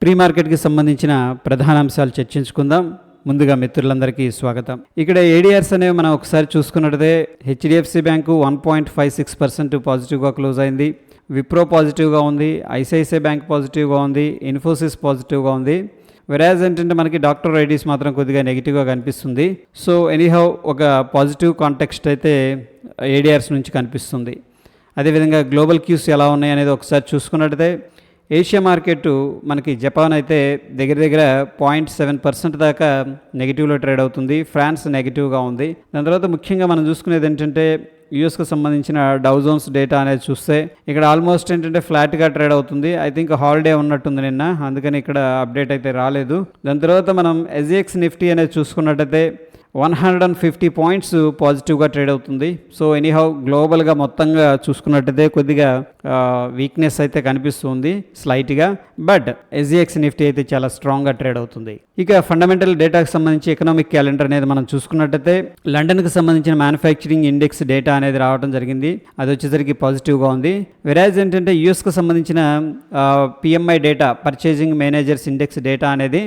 Pre మార్కెట్కి సంబంధించిన ప్రధాన అంశాలు చర్చించుకుందాం. ముందుగా మిత్రులందరికీ స్వాగతం. ఇక్కడ ఏడిఆర్స్ అనేవి మనం ఒకసారి చూసుకున్నట్లయితే హెచ్డిఎఫ్సి బ్యాంకు 1.56% పాజిటివ్గా క్లోజ్ అయింది. విప్రో పాజిటివ్గా ఉంది, ఐసిఐసిఐ బ్యాంక్ పాజిటివ్గా ఉంది, ఇన్ఫోసిస్ పాజిటివ్గా ఉంది. వెరాజ్ ఏంటంటే మనకి డాక్టర్ రైడీస్ మాత్రం కొద్దిగా నెగిటివ్గా కనిపిస్తుంది. సో ఎనీహౌ ఒక పాజిటివ్ కాంటెక్స్ట్ అయితే ఏడిఆర్స్ నుంచి కనిపిస్తుంది. అదేవిధంగా గ్లోబల్ క్యూస్ ఎలా ఉన్నాయి అనేది ఒకసారి చూసుకున్నట్లయితే ఏషియా మార్కెట్ మనకి జపాన్ అయితే దగ్గర 0.7% దాకా నెగిటివ్లో ట్రేడ్ అవుతుంది. ఫ్రాన్స్ నెగిటివ్గా ఉంది. దాని తర్వాత ముఖ్యంగా మనం చూసుకునేది ఏంటంటే యూఎస్కి సంబంధించిన డౌ జోన్స్ డేటా అనేది చూస్తే ఇక్కడ ఆల్మోస్ట్ ఏంటంటే ఫ్లాట్గా ట్రేడ్ అవుతుంది. ఐ థింక్ హాలిడే ఉన్నట్టుంది నిన్న, అందుకని ఇక్కడ అప్డేట్ అయితే రాలేదు. దాని తర్వాత మనం ఎస్జిఎక్స్ నిఫ్టీ అనేది చూసుకున్నట్టయితే 150 పాయింట్స్ పాజిటివ్గా ట్రేడ్ అవుతుంది. సో ఎనీహౌ గ్లోబల్గా మొత్తంగా చూసుకున్నట్టయితే కొద్దిగా వీక్నెస్ అయితే కనిపిస్తుంది స్లైట్గా, బట్ ఎస్జిఎక్స్ నిఫ్టీ అయితే చాలా స్ట్రాంగ్గా ట్రేడ్ అవుతుంది. ఇక ఫండమెంటల్ డేటాకి సంబంధించి ఎకనామిక్ క్యాలెండర్ అనేది మనం చూసుకున్నట్టయితే లండన్కి సంబంధించిన మ్యానుఫ్యాక్చరింగ్ ఇండెక్స్ డేటా అనేది రావడం జరిగింది. అది వచ్చేసరికి పాజిటివ్గా ఉంది. వెరాజ్ ఏంటంటే యూఎస్కి సంబంధించిన PMI data, purchasing managers index data అనేది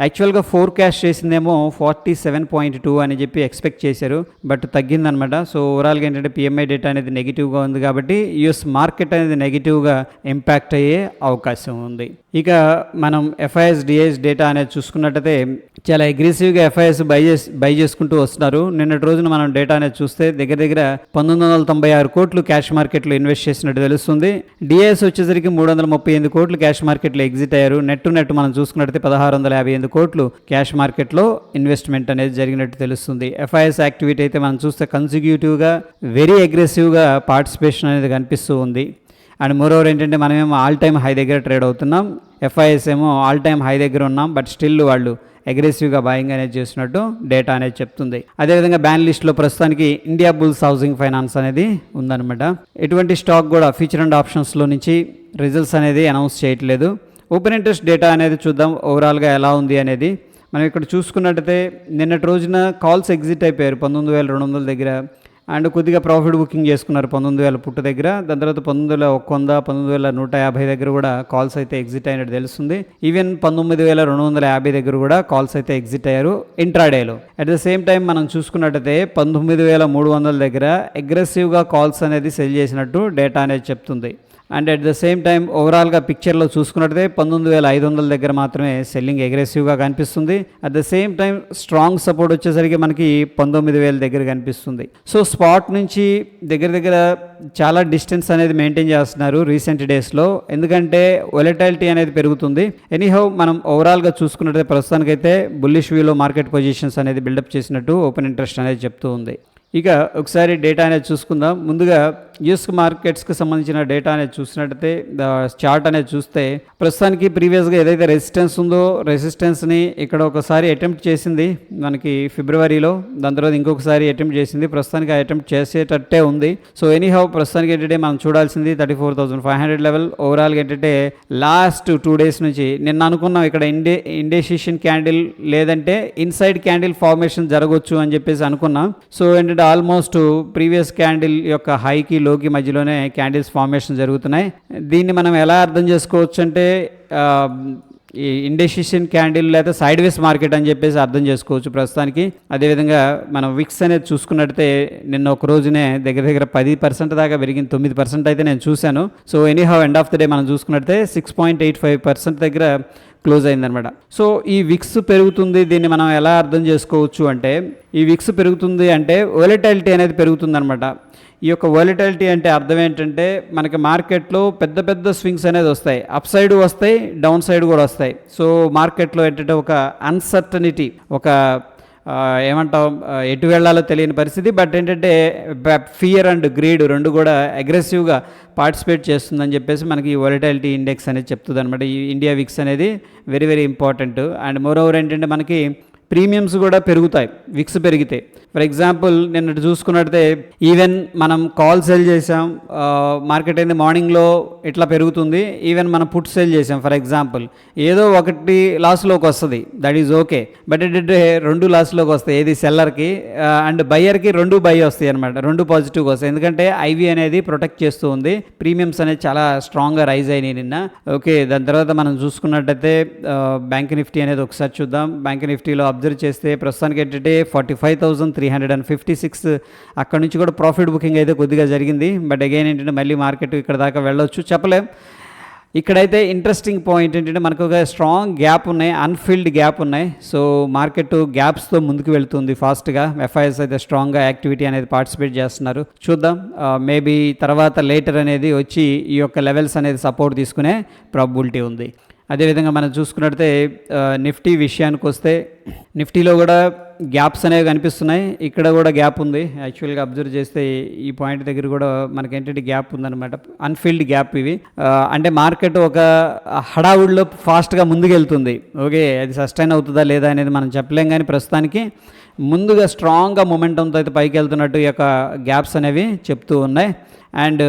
యాక్చువల్గా ఫోర్కాస్ట్ చేసిందేమో 47.2 అని చెప్పి ఎక్స్పెక్ట్ చేశారు, బట్ తగ్గిందనమాట. సో ఓవరాల్గా ఏంటంటే పిఎంఐ డేటా అనేది నెగిటివ్గా ఉంది కాబట్టి యూఎస్ మార్కెట్ అనేది నెగిటివ్గా ఇంపాక్ట్ అయ్యే అవకాశం ఉంది. ఇక మనం ఎఫ్ఐఎస్ డిఐఎస్ డేటా అనేది చూసుకున్నట్టయితే చాలా అగ్రెసివ్గా ఎఫ్ఐఎస్ బై చేసుకుంటూ వస్తున్నారు. నిన్నటి రోజున మనం డేటా అనేది చూస్తే దగ్గర 1996 కోట్లు క్యాష్ మార్కెట్లో ఇన్వెస్ట్ చేసినట్టు తెలుస్తుంది. డిఐఎస్ వచ్చేసరికి 338 కోట్లు క్యాష్ మార్కెట్లో ఎగ్జిట్ అయ్యారు. నెట్ మనం చూసుకున్నట్టయితే 1658 కోట్లు క్యాష్ మార్కెట్లో ఇన్వెస్ట్మెంట్ అనేది జరిగినట్టు తెలుస్తుంది. ఎఫ్ఐఎస్ యాక్టివిటీ అయితే మనం చూస్తే కన్సిక్యూటివ్గా వెరీ అగ్రెసివ్గా పార్టిసిపేషన్ అనేది కనిపిస్తూ ఉంది. అండ్ మోరోవర్ ఏంటంటే మనమేమో ఆల్ టైమ్ హై దగ్గర ట్రేడ్ అవుతున్నాం, ఎఫ్ఐఎస్ ఏమో ఆల్ టైమ్ హై దగ్గర ఉన్నాం, బట్ స్టిల్ వాళ్ళు అగ్రెసివ్గా బాయింగ్ అనేది చేసినట్టు డేటా అనేది చెప్తుంది. అదేవిధంగా బ్యాన్ లిస్ట్లో ప్రస్తుతానికి ఇండియా బుల్స్ హౌసింగ్ ఫైనాన్స్ అనేది ఉందన్నమాట. ఎటువంటి స్టాక్ కూడా ఫ్యూచర్ అండ్ ఆప్షన్స్లో నుంచి రిజల్ట్స్ అనేది అనౌన్స్ చేయట్లేదు. ఓపెన్ ఇంట్రెస్ట్ డేటా అనేది చూద్దాం ఓవరాల్గా ఎలా ఉంది అనేది. మనం ఇక్కడ చూసుకున్నట్టయితే నిన్నటి రోజున కాల్స్ ఎగ్జిట్ అయిపోయారు 19,200 దగ్గర, అండ్ కొద్దిగా ప్రాఫిట్ బుకింగ్ చేసుకున్నారు 19,000 పుట్టు దగ్గర. దాని తర్వాత 19,100, 19,150 దగ్గర కూడా కాల్స్ అయితే ఎగ్జిట్ అయినట్టు తెలుస్తుంది. ఈవెన్ 19,250 దగ్గర కూడా కాల్స్ అయితే ఎగ్జిట్ అయ్యారు ఇంట్రాడేలో. అట్ ద సేమ్ టైం మనం చూసుకున్నట్టయితే 19,300 దగ్గర అగ్రెసివ్గా కాల్స్ అనేది సెల్ చేసినట్టు డేటా అనేది చెప్తుంది. And at the same time ఓవరాల్గా పిక్చర్లో చూసుకున్నట్టయితే 19,500 దగ్గర మాత్రమే సెల్లింగ్ అగ్రెసివ్గా కనిపిస్తుంది. At the same time strong support వచ్చేసరికి మనకి 19,000 దగ్గర కనిపిస్తుంది. సో స్పాట్ నుంచి దగ్గర చాలా డిస్టెన్స్ అనేది మెయింటైన్ చేస్తున్నారు రీసెంట్ డేస్లో, ఎందుకంటే వొలటాలిటీ అనేది పెరుగుతుంది. ఎనీహౌ మనం ఓవరాల్గా చూసుకున్నట్టయితే ప్రస్తుతానికైతే బుల్లిష్ వ్యూలో మార్కెట్ పొజిషన్స్ అనేది బిల్డప్ చేసినట్టు ఓపెన్ ఇంట్రెస్ట్ అనేది చెప్తూ ఉంది. ఇక ఒకసారి డేటా అనేది చూసుకుందాం. ముందుగా యూఎస్ మార్కెట్స్కి సంబంధించిన డేటా అనేది చూసినట్టయితే చార్ట్ అనేది చూస్తే ప్రస్తుతానికి ప్రీవియస్గా ఏదైతే రెసిస్టెన్స్ ఉందో రెసిస్టెన్స్ని ఇక్కడ ఒకసారి అటెంప్ట్ చేసింది మనకి ఫిబ్రవరిలో, దాని తర్వాత ఇంకొకసారి అటెంప్ట్ చేసింది. ప్రస్తుతానికి ఆ అటెంప్ట్ చేసేటట్టే ఉంది. సో ఎనీహౌ ప్రస్తుతానికి ఏంటంటే మనం చూడాల్సింది 34,500 లెవెల్. ఓవరాల్గా ఏంటంటే లాస్ట్ 2 డేస్ నుంచి నిన్న అనుకున్నాం ఇక్కడ ఇండెసిషన్ క్యాండిల్ లేదంటే ఇన్సైడ్ క్యాండిల్ ఫార్మేషన్ జరగవచ్చు అని చెప్పేసి అనుకున్నాం. సో ఏంటంటే ఆల్మోస్ట్ ప్రీవియస్ క్యాండిల్ యొక్క హైకి లోకి మధ్యలోనే క్యాండిల్స్ ఫార్మేషన్ జరుగుతున్నాయి. దీన్ని మనం ఎలా అర్థం చేసుకోవచ్చు అంటే ఈ ఇండెసిషన్ క్యాండిల్ లేదా సైడ్ వేస్ మార్కెట్ అని చెప్పేసి అర్థం చేసుకోవచ్చు ప్రస్తుతానికి. అదేవిధంగా మనం విక్స్ అనేది చూసుకున్నట్టయితే నిన్న ఒక రోజునే దగ్గర 10% దాకా పెరిగింది, 9% అయితే నేను చూశాను. So anyhow end of the day మనం చూసుకున్నట్టయితే 6.85% దగ్గర క్లోజ్ అయిందనమాట. సో ఈ విక్స్ పెరుగుతుంది, దీన్ని మనం ఎలా అర్థం చేసుకోవచ్చు అంటే ఈ విక్స్ పెరుగుతుంది అంటే వొలటాలిటీ అనేది పెరుగుతుందనమాట. ఈ యొక్క వొలటాలిటీ అంటే అర్థం ఏంటంటే మనకి మార్కెట్లో పెద్ద స్వింగ్స్ అనేది వస్తాయి, అప్ సైడ్ వస్తాయి, డౌన్ సైడ్ కూడా వస్తాయి. సో మార్కెట్లో ఏంటంటే ఒక అన్సర్టనిటీ, ఒక ఏమంటాం ఎటు వెళ్ళాలో తెలియని పరిస్థితి, బట్ ఏంటంటే ఫియర్ అండ్ గ్రీడ్ రెండు కూడా అగ్రెసివ్గా పార్టిసిపేట్ చేస్తుందని చెప్పేసి మనకి ఈ వొలటాలిటీ ఇండెక్స్ అనేది చెప్తుంది అనమాట. ఈ ఇండియా విక్స్ అనేది వెరీ ఇంపార్టెంట్. అండ్ మోరోవర్ ఏంటంటే మనకి ప్రీమియమ్స్ కూడా పెరుగుతాయి విక్స్ పెరిగితే. ఫర్ ఎగ్జాంపుల్ నిన్నటి చూసుకున్నట్టే ఈవెన్ మనం కాల్ సెల్ చేసాం, మార్కెట్ అయింది మార్నింగ్లో ఇట్లా పెరుగుతుంది. ఈవెన్ మనం పుట్ సెల్ చేసాం ఫర్ ఎగ్జాంపుల్, ఏదో ఒకటి లాస్లోకి వస్తుంది, దట్ ఈజ్ ఓకే. బట్ ఏంటంటే రెండు లాస్లోకి వస్తాయి, ఏది సెల్లర్కి అండ్ బయ్యర్కి రెండు బై వస్తాయి అనమాట, రెండు పాజిటివ్గా వస్తాయి. ఎందుకంటే ఐవి అనేది ప్రొటెక్ట్ చేస్తూ ఉంది. ప్రీమియమ్స్ అనేది చాలా స్ట్రాంగ్గా రైజ్ అయినాయి నిన్న. ఓకే, దాని తర్వాత మనం చూసుకున్నట్టయితే బ్యాంక్ నిఫ్టీ అనేది ఒకసారి చూద్దాం. బ్యాంక్ నిఫ్టీలో అబ్జర్వ్ చేస్తే ప్రస్తుతానికి ఏంటంటే 45,356 అక్కడ నుంచి కూడా ప్రాఫిట్ బుకింగ్ అయితే కొద్దిగా జరిగింది. బట్ అగైన్ ఏంటంటే మళ్ళీ మార్కెట్ ఇక్కడ దాకా వెళ్ళొచ్చు, చెప్పలేం. ఇక్కడైతే ఇంట్రెస్టింగ్ పాయింట్ ఏంటంటే మనకు ఒక స్ట్రాంగ్ గ్యాప్ ఉన్నాయి, అన్ఫిల్డ్ గ్యాప్ ఉన్నాయి. సో మార్కెట్ గ్యాప్స్తో ముందుకు వెళ్తుంది ఫాస్ట్గా. ఎఫ్ఐఎస్ అయితే స్ట్రాంగ్గా యాక్టివిటీ అనేది పార్టిసిపేట్ చేస్తున్నారు. చూద్దాం, మేబీ తర్వాత లేటర్ అనేది వచ్చి ఈ యొక్క లెవెల్స్ అనేది సపోర్ట్ తీసుకునే ప్రాబిలిటీ ఉంది. అదేవిధంగా మనం చూసుకున్నట్లయితే నిఫ్టీ విషయానికి వస్తే నిఫ్టీలో కూడా గ్యాప్స్ అనేవి కనిపిస్తున్నాయి. ఇక్కడ కూడా గ్యాప్ ఉంది. యాక్చువల్గా అబ్జర్వ్ చేస్తే ఈ పాయింట్ దగ్గర కూడా మనకి ఏంటంటే గ్యాప్ ఉందన్నమాట, అన్ఫిల్డ్ గ్యాప్ ఇవి. అంటే మార్కెట్ ఒక హడావుడిలో ఫాస్ట్గా ముందుకెళ్తుంది. ఓకే, అది సస్టైన్ అవుతుందా లేదా అనేది మనం చెప్పలేం, కానీ ప్రస్తుతానికి ముందుగా స్ట్రాంగ్గా మొమెంటంతో అయితే పైకి వెళ్తున్నట్టు ఈ యొక్క గ్యాప్స్ అనేవి చెప్తూ ఉన్నాయి. అండ్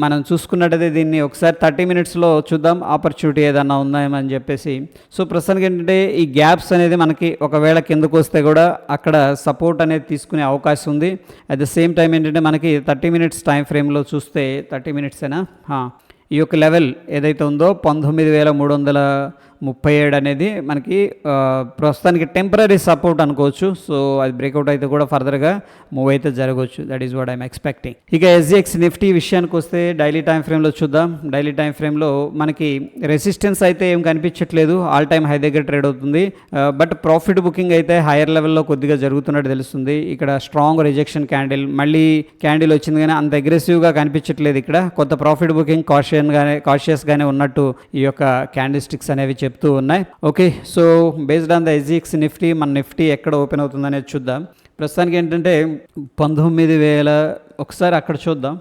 మనం చూసుకున్నట్టయితే దీన్ని ఒకసారి 30 మినిట్స్లో చూద్దాం, ఆపర్చునిటీ ఏదన్నా ఉందామని చెప్పేసి. సో ప్రస్తుతానికి ఏంటంటే ఈ గ్యాప్స్ అనేది మనకి ఒకవేళ కిందకు వస్తే కూడా అక్కడ సపోర్ట్ అనేది తీసుకునే అవకాశం ఉంది. అట్ ద సేమ్ టైం ఏంటంటే మనకి 30 మినిట్స్ టైం ఫ్రేమ్లో చూస్తే 30 మినిట్సేనా, ఈ యొక్క లెవెల్ ఏదైతే ఉందో 19,337 అనేది మనకి ప్రస్తుతానికి టెంపరీ సపోర్ట్ అనుకోవచ్చు. సో అది బ్రేక్అవుట్ అయితే కూడా ఫర్దర్గా మూవ్ అయితే జరగవచ్చు. That is what I'm expecting. ఇక ఎస్జిఎక్స్ నిఫ్టీ విషయానికి వస్తే డైలీ టైం ఫ్రేమ్లో చూద్దాం. డైలీ టైం ఫ్రేమ్లో మనకి రెసిస్టెన్స్ అయితే ఏం కనిపించట్లేదు, ఆల్ టైమ్ హై దగ్గర ట్రేడ్ అవుతుంది. బట్ ప్రాఫిట్ బుకింగ్ అయితే హైయర్ లెవెల్లో కొద్దిగా జరుగుతున్నట్టు తెలుస్తుంది. ఇక్కడ స్ట్రాంగ్ రిజెక్షన్ క్యాండిల్, మళ్ళీ క్యాండిల్ వచ్చింది కానీ అంత అగ్రెసివ్గా కనిపించట్లేదు. ఇక్కడ కొత్త ప్రాఫిట్ బుకింగ్ కాషియస్గానే ఉన్నట్టు ఈ యొక్క క్యాండిల్ స్టిక్స్ అనేవి చెప్తూ ఉన్నాయి. Okay, so based on the SGX Nifty మన నిఫ్టీ ఎక్కడ ఓపెన్ అవుతుందనేది చూద్దాం. ప్రస్తుతానికి ఏంటంటే 19,000 ఒకసారి అక్కడ చూద్దాం.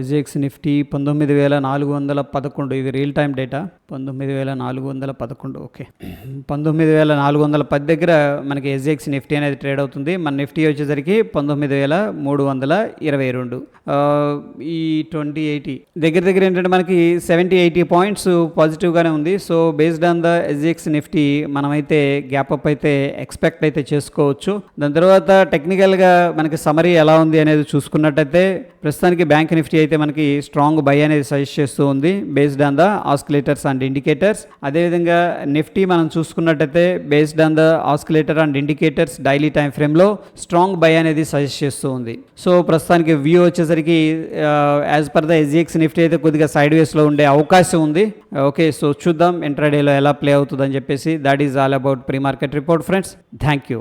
ఎస్జిఎక్స్ నిఫ్టీ 19,411, ఇది రియల్ టైం డేటా. 19,411. ఓకే, 19,410 దగ్గర మనకి ఎస్జిఎక్స్ నిఫ్టీ అనేది ట్రేడ్ అవుతుంది. మన నిఫ్టీ వచ్చేసరికి 19,322. ఈ 2080 దగ్గర దగ్గర ఏంటంటే మనకి 70-80 పాయింట్స్ పాజిటివ్గానే ఉంది. So based on the SGX Nifty మనమైతే గ్యాప్ అప్ అయితే ఎక్స్పెక్ట్ అయితే చేసుకోవచ్చు. దాని తర్వాత టెక్నికల్గా మనకి సమరీ ఎలా ఉంది అనేది చూసుకున్నట్టయితే ప్రస్తుతానికి బ్యాంక్ నిఫ్టీ అయితే మనకి స్ట్రాంగ్ బై అనేది సజెస్ట్ చేస్తూ ఉంది based on the oscillators and indicators. అదేవిధంగా నిఫ్టీ మనం చూసుకున్నట్టయితే based on the oscillator and indicators daily time ఫ్రేమ్లో స్ట్రాంగ్ బై అనేది సజెస్ట్ చేస్తూ ఉంది. సో ప్రస్తుతానికి వ్యూ వచ్చేసరికి as per the SGX Nifty అయితే కొద్దిగా సైడ్ వేస్లో ఉండే అవకాశం ఉంది. ఓకే, సో చూద్దాం ఇంట్రాడేలో ఎలా ప్లే అవుతుందని చెప్పేసి. That is all about pre market report friends. Thank you.